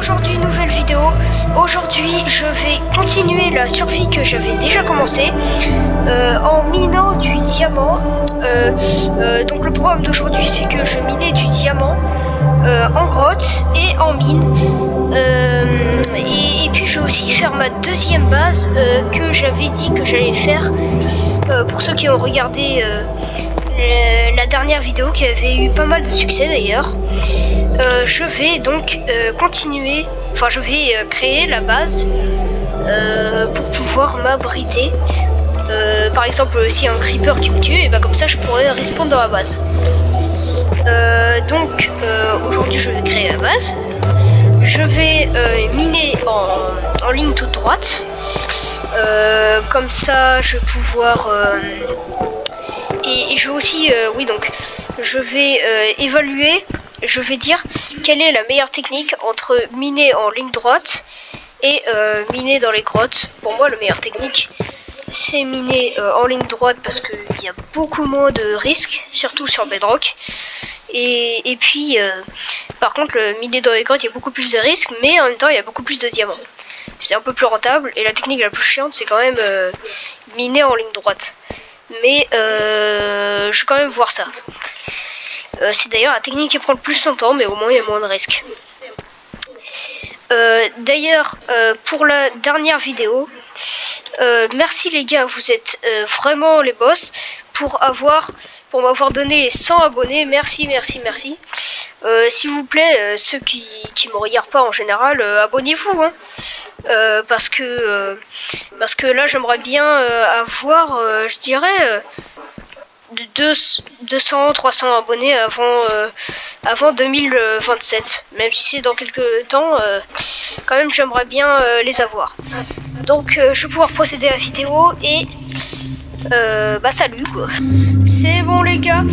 aujourd'hui, nouvelle vidéo. Aujourd'hui, je vais continuer la survie que j'avais déjà commencé en minant du diamant. Donc le programme d'aujourd'hui, c'est que je minais du diamant en grotte et en mine. Et puis je vais aussi faire ma deuxième base que j'avais dit que j'allais faire pour ceux qui ont regardé la dernière vidéo qui avait eu pas mal de succès d'ailleurs. Je vais donc continuer, enfin je vais créer la base pour pouvoir m'abriter. Par exemple, si un creeper qui me tue, et bah comme ça je pourrais respawn dans la base. Donc aujourd'hui je vais créer la base. Je vais miner en ligne toute droite. Comme ça je vais pouvoir et je vais aussi oui, donc je vais évaluer, je vais dire quelle est la meilleure technique entre miner en ligne droite et miner dans les grottes. Pour moi, la meilleure technique c'est miner en ligne droite parce qu'il y a beaucoup moins de risques, surtout sur Bedrock. Et puis par contre, le miner dans les grottes, il y a beaucoup plus de risques, mais en même temps il y a beaucoup plus de diamants. C'est un peu plus rentable, et la technique la plus chiante c'est quand même miner en ligne droite. Mais je vais quand même voir ça. C'est d'ailleurs la technique qui prend le plus son temps, mais au moins il y a moins de risques. D'ailleurs, pour la dernière vidéo, merci les gars, vous êtes vraiment les boss pour m'avoir donné les 100 abonnés. Merci. S'il vous plaît, ceux qui me regardent pas en général, abonnez-vous, hein. Parce que là j'aimerais bien avoir je dirais 200-300 abonnés avant 2027, même si c'est dans quelques temps, quand même j'aimerais bien les avoir. Donc je vais pouvoir procéder à la vidéo et bah salut quoi. C'est bon les gars,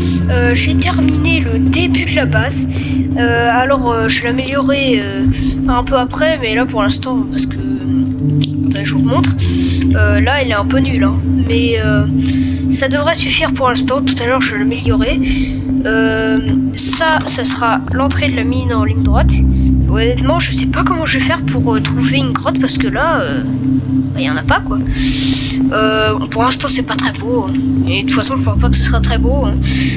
j'ai terminé le début de la base. Alors je l'ai amélioré un peu après, mais là pour l'instant, parce que attendez, je vous montre. Là elle est un peu nulle, hein, mais ça devrait suffire pour l'instant. Tout à l'heure je l'améliorerai. Ça sera l'entrée de la mine en ligne droite. Honnêtement je sais pas comment je vais faire pour trouver une grotte, parce que là il y en a pas quoi. Pour l'instant c'est pas très beau, hein. Et de toute façon je pense pas que ce sera très beau, hein.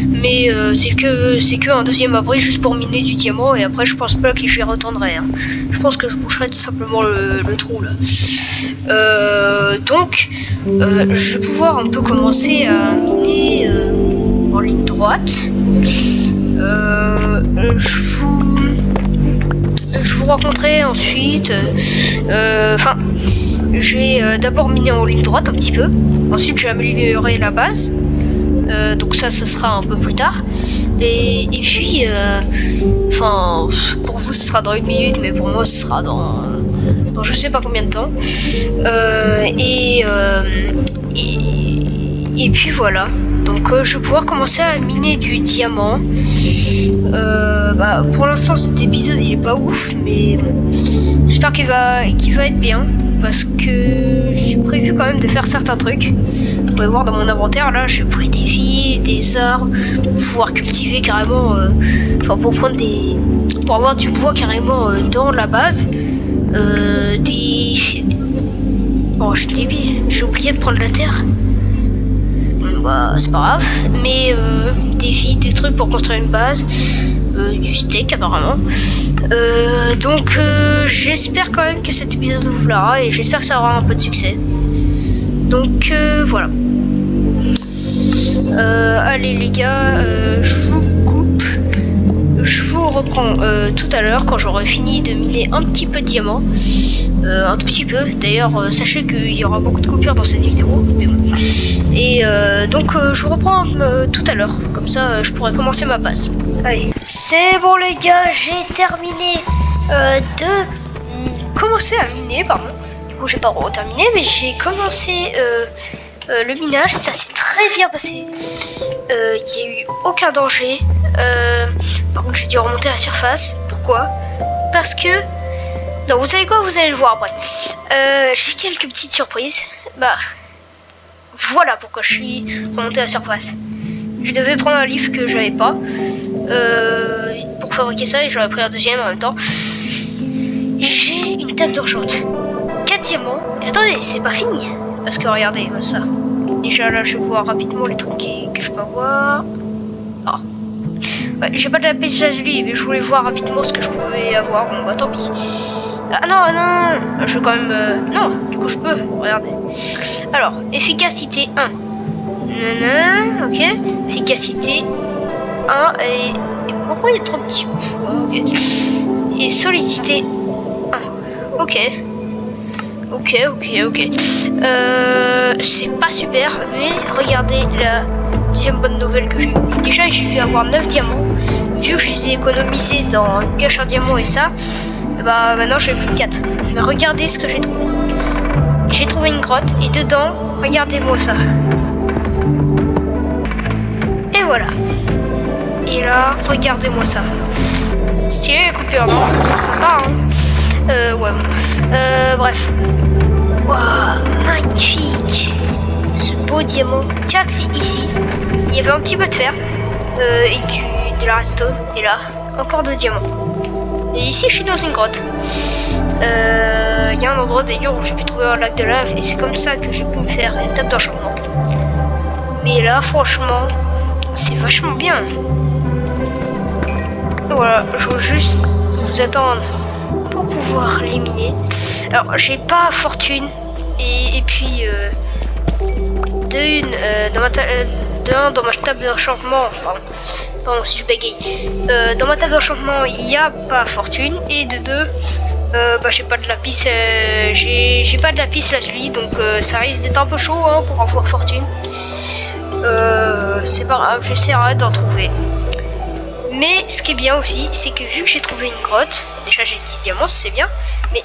Mais c'est que un deuxième abri juste pour miner du diamant, et après je pense pas que j'y retournerai, hein. Je pense que je boucherai tout simplement le trou là. Donc je vais pouvoir un peu commencer à miner en ligne droite. Je vous raconterai ensuite. Enfin, je vais d'abord miner en ligne droite un petit peu. Ensuite, je vais améliorer la base. Donc ça sera un peu plus tard. Et puis, enfin, pour vous, ce sera dans 1 minute, mais pour moi, ce sera dans je sais pas combien de temps. Et puis voilà. Donc je vais pouvoir commencer à miner du diamant. Bah, pour l'instant cet épisode il est pas ouf, mais bon, j'espère qu'il va être bien, parce que j'ai prévu quand même de faire certains trucs. Vous pouvez voir dans mon inventaire là, j'ai pris des vies, des arbres pour pouvoir cultiver carrément, enfin pour avoir du bois carrément dans la base. Oh, je suis débile, j'ai oublié de prendre la terre. Bah c'est pas grave, mais des vies, des trucs pour construire une base, du steak apparemment. Donc j'espère quand même que cet épisode vous plaira, et j'espère que ça aura un peu de succès. Donc voilà. Allez les gars, je vous coupe. Je vous reprends tout à l'heure quand j'aurai fini de miner un petit peu de diamant. Un tout petit peu. D'ailleurs, sachez qu'il y aura beaucoup de coupures dans cette vidéo. Mais bon. Et donc, je vous reprends tout à l'heure. Comme ça, je pourrai commencer ma base. Allez. C'est bon, les gars. J'ai terminé de commencer à miner. Pardon. Du coup, j'ai pas terminé, mais j'ai commencé le minage. Ça s'est très bien passé. Il n'y a eu aucun danger. Par contre j'ai dû remonter à la surface. Pourquoi? Parce que... Non, vous savez quoi? Vous allez le voir après. J'ai quelques petites surprises. Bah... Voilà pourquoi je suis remonté à la surface. Je devais prendre un livre que j'avais pas pour fabriquer ça, et j'aurais pris un deuxième en même temps. j'ai une table d'enchante. 4 diamants. Et attendez, c'est pas fini. Parce que regardez, ça. Déjà là, je vais voir rapidement les trucs que je peux avoir. Ah. Ouais, j'ai pas de la lapis lazuli, mais je voulais voir rapidement ce que je pouvais avoir. Bon, bah tant pis. Ah non, non, je vais quand même... Non, du coup je peux, regardez. Alors, efficacité 1. Nanana, ok. Efficacité 1 et pourquoi il est trop petit? Ok. Et solidité 1. Ok. Ok. C'est pas super, mais regardez la deuxième bonne nouvelle que j'ai eue. Déjà, j'ai dû avoir 9 diamants. Vu que je les ai économisés dans une cache à diamants et ça, bah maintenant j'ai plus que 4. Mais regardez ce que j'ai trouvé. J'ai trouvé une grotte et dedans, regardez-moi ça. Et voilà. Et là, regardez-moi ça. Stylé la coupure, non? Sympa, hein? Ouais, bon. Bref. Waouh, magnifique. Ce beau diamant. 4 ici. Il y avait un petit peu de fer. Et de la redstone. Et là, encore 2 diamants. Et ici, je suis dans une grotte. Il y a un endroit d'ailleurs où j'ai pu trouver un lac de lave. Et c'est comme ça que j'ai pu me faire une table d'enchantement. Mais là, franchement, c'est vachement bien. Voilà, je veux juste vous attendre pour pouvoir l'éliminer. Alors, j'ai pas fortune. Et puis, dans ma table d'enchantement, pardon si je bégaye, dans ma table d'enchantement, il n'y a pas fortune. Et de deux, bah, j'ai pas de lapis, j'ai pas de lapis lazuli, donc ça risque d'être un peu chaud hein, pour avoir fortune. C'est pas grave, j'essaierai d'en trouver. Mais ce qui est bien aussi, c'est que vu que j'ai trouvé une grotte, déjà j'ai 10 diamants, c'est bien, mais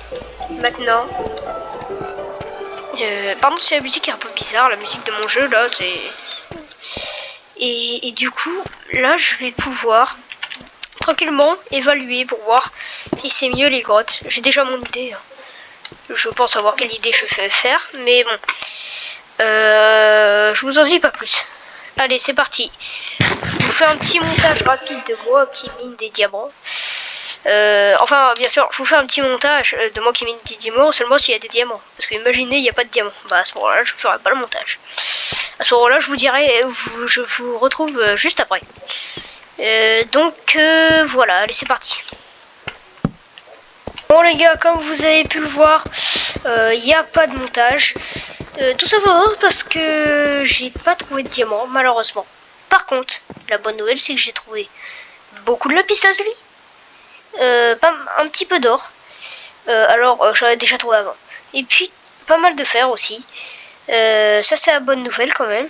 maintenant... pardon si la musique est un peu bizarre, la musique de mon jeu là, c'est... Et du coup, là je vais pouvoir tranquillement évaluer pour voir si c'est mieux les grottes. J'ai déjà mon idée, hein. Je pense savoir quelle idée je vais faire, mais bon. Je vous en dis pas plus. Allez, c'est parti. Je vous fais un petit montage rapide de moi qui mine des diamants. Enfin, bien sûr, je vous fais un petit montage de moi qui mine des diamants seulement s'il y a des diamants. Parce que imaginez, il n'y a pas de diamants. Bah, à ce moment-là, je ne ferai pas le montage. À ce moment-là, je vous dirai, je vous retrouve juste après. Donc, voilà, allez, c'est parti. Bon, les gars, comme vous avez pu le voir, il n'y a pas de montage. Tout simplement parce que j'ai pas trouvé de diamants, malheureusement. Par contre, la bonne nouvelle, c'est que j'ai trouvé beaucoup de lapis lazuli. Un petit peu d'or. Alors, j'en ai déjà trouvé avant. Et puis, pas mal de fer aussi. Ça, c'est la bonne nouvelle quand même.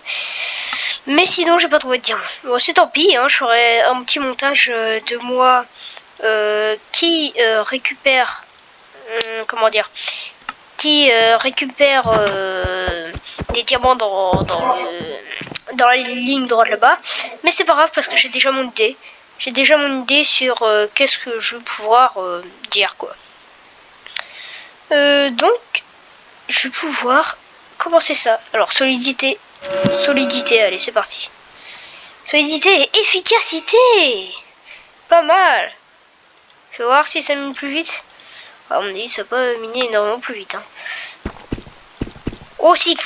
Mais sinon, j'ai pas trouvé de diamants. Bon, c'est tant pis, hein, je ferai un petit montage de moi qui récupère... comment dire, qui récupère des diamants dans la ligne droite là-bas. Mais c'est pas grave parce que j'ai déjà mon idée. J'ai déjà mon idée sur qu'est-ce que je vais pouvoir dire quoi. Donc, je vais pouvoir commencer ça. Alors, solidité, allez, c'est parti. Solidité et efficacité. Pas mal. Je vais voir si ça mine plus vite. À mon avis, ça va pas miner énormément plus vite. Hein. Oh, si.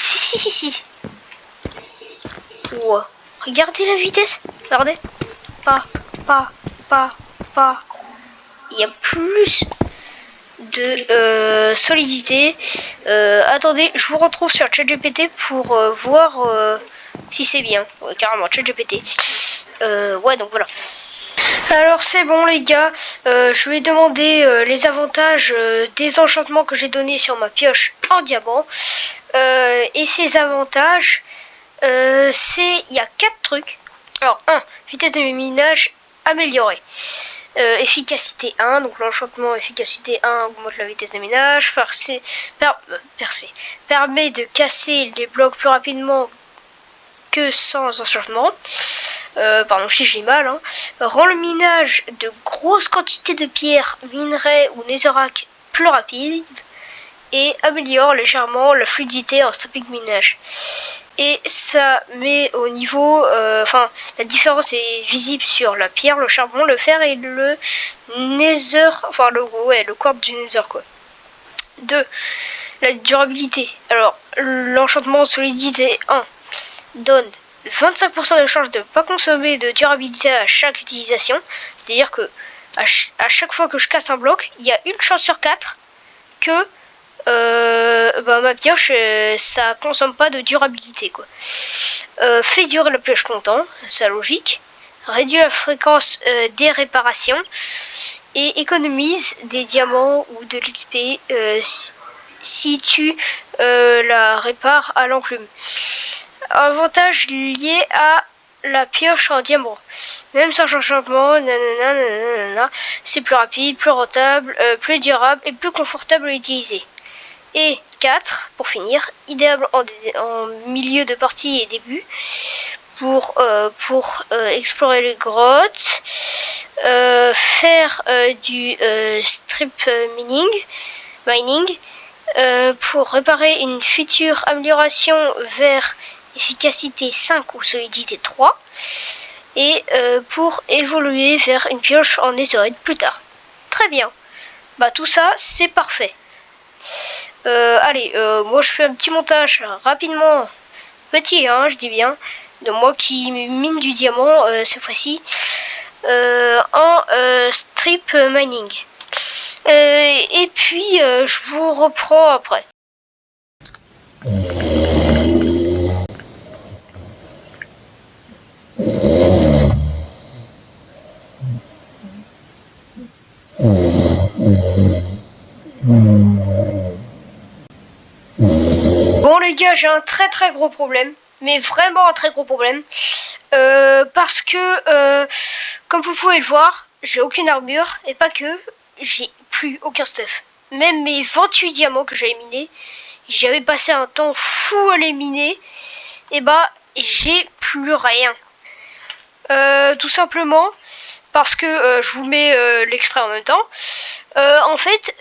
Wow. Regardez la vitesse. Regardez. Pas. Il y a plus de solidité. Attendez, je vous retrouve sur ChatGPT pour voir si c'est bien. Ouais, carrément, ChatGPT. Ouais, donc voilà. Alors c'est bon les gars, je vais demander les avantages des enchantements que j'ai donnés sur ma pioche en diamant. Et ces avantages, il y a 4 trucs. Alors 1, vitesse de minage améliorée. Efficacité 1, donc l'enchantement efficacité 1 augmente la vitesse de minage. Percer permet de casser les blocs plus rapidement que sans enchantement. Pardon si j'ai mal, hein. Rend le minage de grosses quantités de pierres, minerais ou netherrack plus rapide. et améliore légèrement la fluidité en stopping minage. Et ça met au niveau, la différence est visible sur la pierre, le charbon, le fer et le nether, le quartz du nether quoi. 2. La durabilité. Alors, l'enchantement solidité 1 donne 25% de chance de ne pas consommer de durabilité à chaque utilisation. C'est-à-dire que à chaque fois que je casse un bloc, il y a une chance sur 4 que ma pioche ça consomme pas de durabilité quoi. Fait durer la pioche longtemps, c'est logique. Réduit la fréquence des réparations et économise des diamants ou de l'XP si tu la répares à l'enclume. Avantage lié à la pioche en diamant. Même sans changement, c'est plus rapide, plus rentable, plus durable et plus confortable à utiliser. Et 4, pour finir, idéal en milieu de partie et début pour explorer les grottes, faire du strip mining pour réparer une future amélioration vers efficacité 5 ou solidité 3 et pour évoluer vers une pioche en netherite plus tard. Très bien, tout ça c'est parfait. Allez, moi je fais un petit montage rapidement, petit je dis bien, de moi qui mine du diamant cette fois-ci en strip mining. Et puis je vous reprends après. Bon les gars, j'ai un très gros problème, mais vraiment un très gros problème, parce que comme vous pouvez le voir, j'ai aucune armure, et pas que, j'ai plus aucun stuff. Même mes 28 diamants que j'avais minés, j'avais passé un temps fou à les miner, et j'ai plus rien. Tout simplement parce que je vous mets l'extrait en même temps. En fait,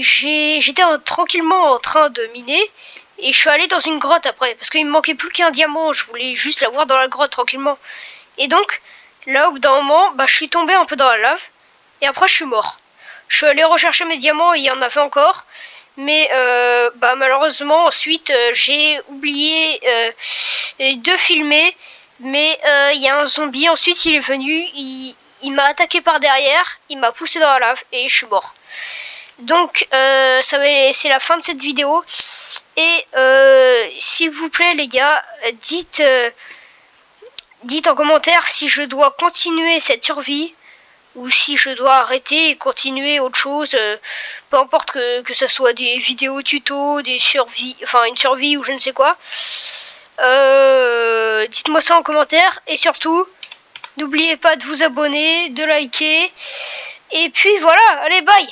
j'étais tranquillement en train de miner et je suis allé dans une grotte après parce qu'il me manquait plus qu'un diamant. Je voulais juste l'avoir dans la grotte tranquillement. Et donc, là au bout d'un moment, je suis tombé un peu dans la lave et après je suis mort. Je suis allé rechercher mes diamants et il y en avait encore. Mais malheureusement ensuite j'ai oublié de filmer. Mais il y a un zombie, ensuite il est venu, il m'a attaqué par derrière, il m'a poussé dans la lave et je suis mort. Donc c'est la fin de cette vidéo. Et s'il vous plaît les gars, dites en commentaire si je dois continuer cette survie ou si je dois arrêter et continuer autre chose, peu importe que ça soit des vidéos tuto, des survies, une survie ou je ne sais quoi. Dites-moi ça en commentaire et surtout n'oubliez pas de vous abonner, de liker et puis voilà, allez bye.